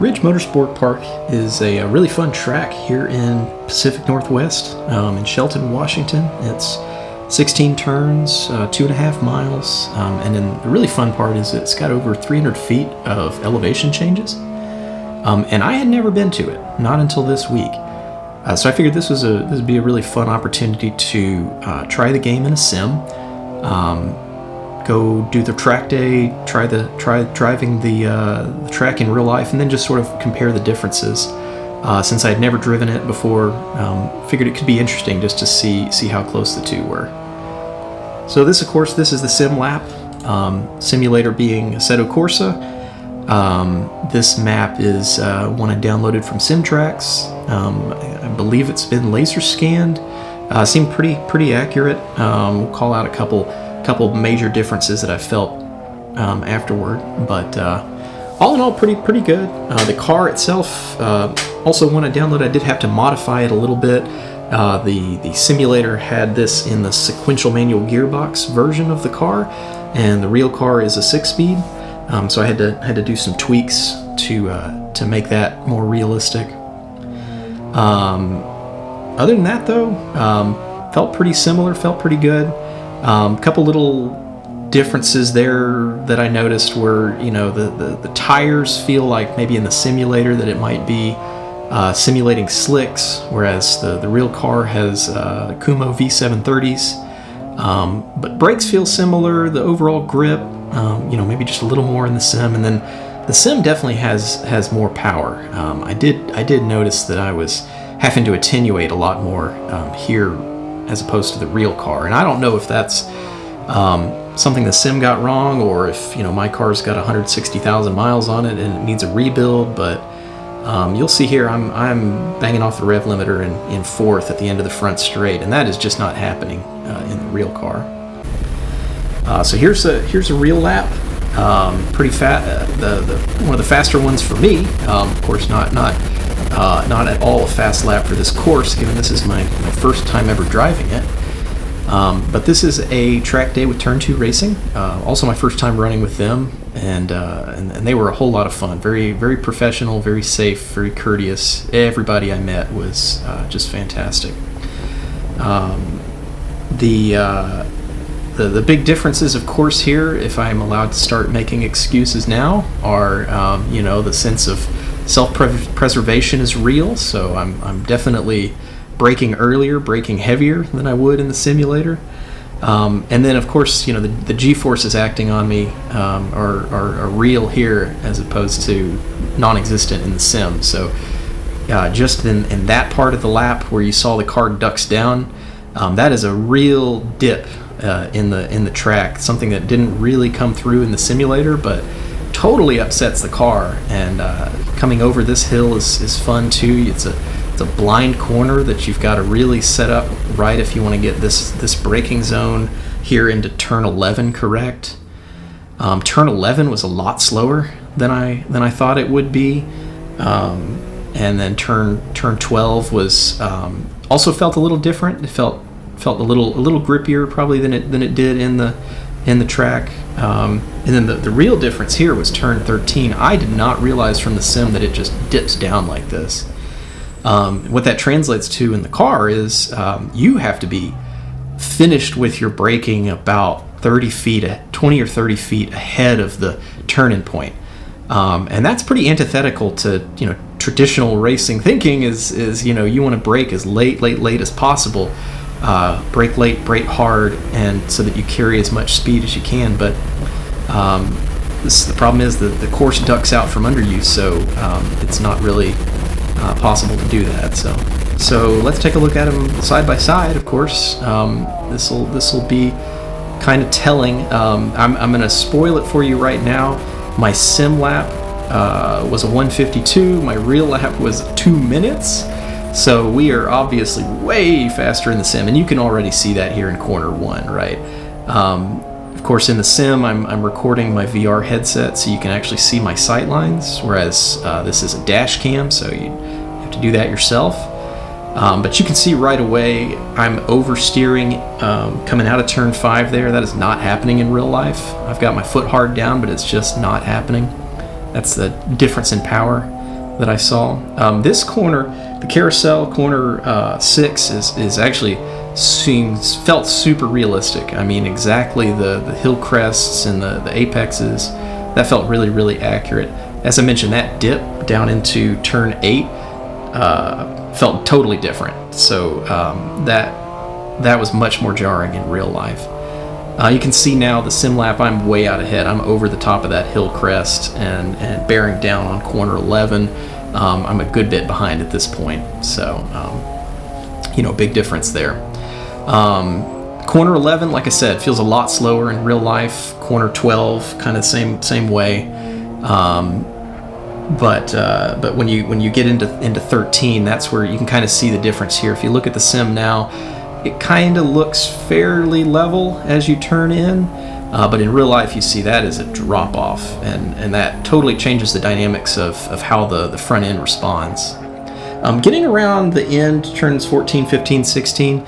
Ridge Motorsport Park is a really fun track here in Pacific Northwest in Shelton, Washington. It's 16 turns, 2.5 miles, and then the really fun part is it's got over 300 feet of elevation changes. And I had never been to it, not until this week. So I figured this would be a really fun opportunity to try the game in a sim. Go do the track day, try driving the track in real life, and then just sort of compare the differences. Since I had never driven it before, figured it could be interesting just to see how close the two were. So this, of course, this is the sim lap, simulator being Assetto Corsa. This map is one I downloaded from SimTrax. I believe it's been laser scanned. Seemed pretty accurate. We'll call out a couple major differences that I felt afterward, but all in all, pretty good. The car itself, also when I downloaded, I did have to modify it a little bit. The simulator had this in the sequential manual gearbox version of the car, and the real car is a 6-speed. So I had to do some tweaks to make that more realistic. Other than that, though, felt pretty similar, felt pretty good. Couple little differences there that I noticed were, the tires feel like maybe in the simulator that it might be simulating slicks, whereas the real car has Kumo V730s. But brakes feel similar. The overall grip, maybe just a little more in the sim, and then the sim definitely has more power. I did notice that I was having to attenuate a lot more here as opposed to the real car, and I don't know if that's something the sim got wrong, or if my car's got 160,000 miles on it and it needs a rebuild. But you'll see here I'm banging off the rev limiter in fourth at the end of the front straight, and that is just not happening in the real car. So here's a real lap. Pretty fat. One of the faster ones for me. Of course, not at all a fast lap for this course, given this is my first time ever driving it. But this is a track day with Turn 2 Racing. Also my first time running with them, and they were a whole lot of fun. Very, very professional, very safe, very courteous. Everybody I met was just fantastic. The big differences, of course, here, if I'm allowed to start making excuses now, are the sense of self-preservation is real. So I'm definitely braking earlier, braking heavier than I would in the simulator. And then, of course, the G-forces acting on me are real here as opposed to non-existent in the sim. So just in that part of the lap where you saw the car ducks down, that is a real dip in the track, something that didn't really come through in the simulator, but totally upsets the car. And coming over this hill is fun too. It's a blind corner that you've got to really set up right if you want to get this braking zone here into turn 11 correct. Turn 11 was a lot slower than I thought it would be, and then turn 12 was also felt a little different. It felt a little grippier probably than it did in the track. And then the real difference here was turn 13. I did not realize from the sim that it just dips down like this. What that translates to in the car is you have to be finished with your braking about 20 or 30 feet ahead of the turn-in point. And that's pretty antithetical to traditional racing thinking. Is you want to brake as late as possible. Brake late, brake hard, and so that you carry as much speed as you can. But the problem is that the course ducks out from under you, so it's not really possible to do that. So let's take a look at them side by side. Of course, this will be kind of telling. I'm going to spoil it for you right now. My sim lap was a 1:52. My real lap was 2 minutes. So we are obviously way faster in the sim, and you can already see that here in corner 1, right? Of course, in the sim, I'm recording my VR headset, so you can actually see my sight lines, whereas this is a dash cam, so you have to do that yourself. But you can see right away I'm oversteering coming out of turn 5 there. That is not happening in real life. I've got my foot hard down, but it's just not happening. That's the difference in power. that I saw. This corner, the carousel corner 6, is actually felt super realistic. I mean, exactly the hill crests and the apexes, that felt really, really accurate. As I mentioned, that dip down into turn 8 felt totally different. So that was much more jarring in real life. You can see now the sim lap, I'm way out ahead. I'm over the top of that hill crest and bearing down on corner 11. I'm a good bit behind at this point. So, big difference there. Corner 11, like I said, feels a lot slower in real life. Corner 12, kind of same way. But when you get into 13, that's where you can kind of see the difference here. If you look at the sim now, it kind of looks fairly level as you turn in, but in real life you see that as a drop off, and that totally changes the dynamics of how the front end responds. Getting around the end, turns 14, 15, 16,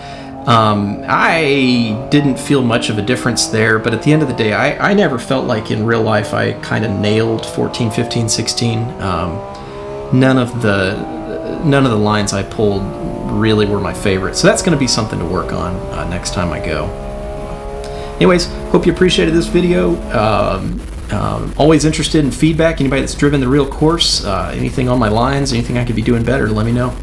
I didn't feel much of a difference there, but at the end of the day, I never felt like in real life I kind of nailed 14, 15, 16. None of the lines I pulled really were my favorite, so that's going to be something to work on next time I go. Anyways, hope you appreciated this video. Always interested in feedback. Anybody that's driven the real course, anything on my lines, anything I could be doing better, let me know.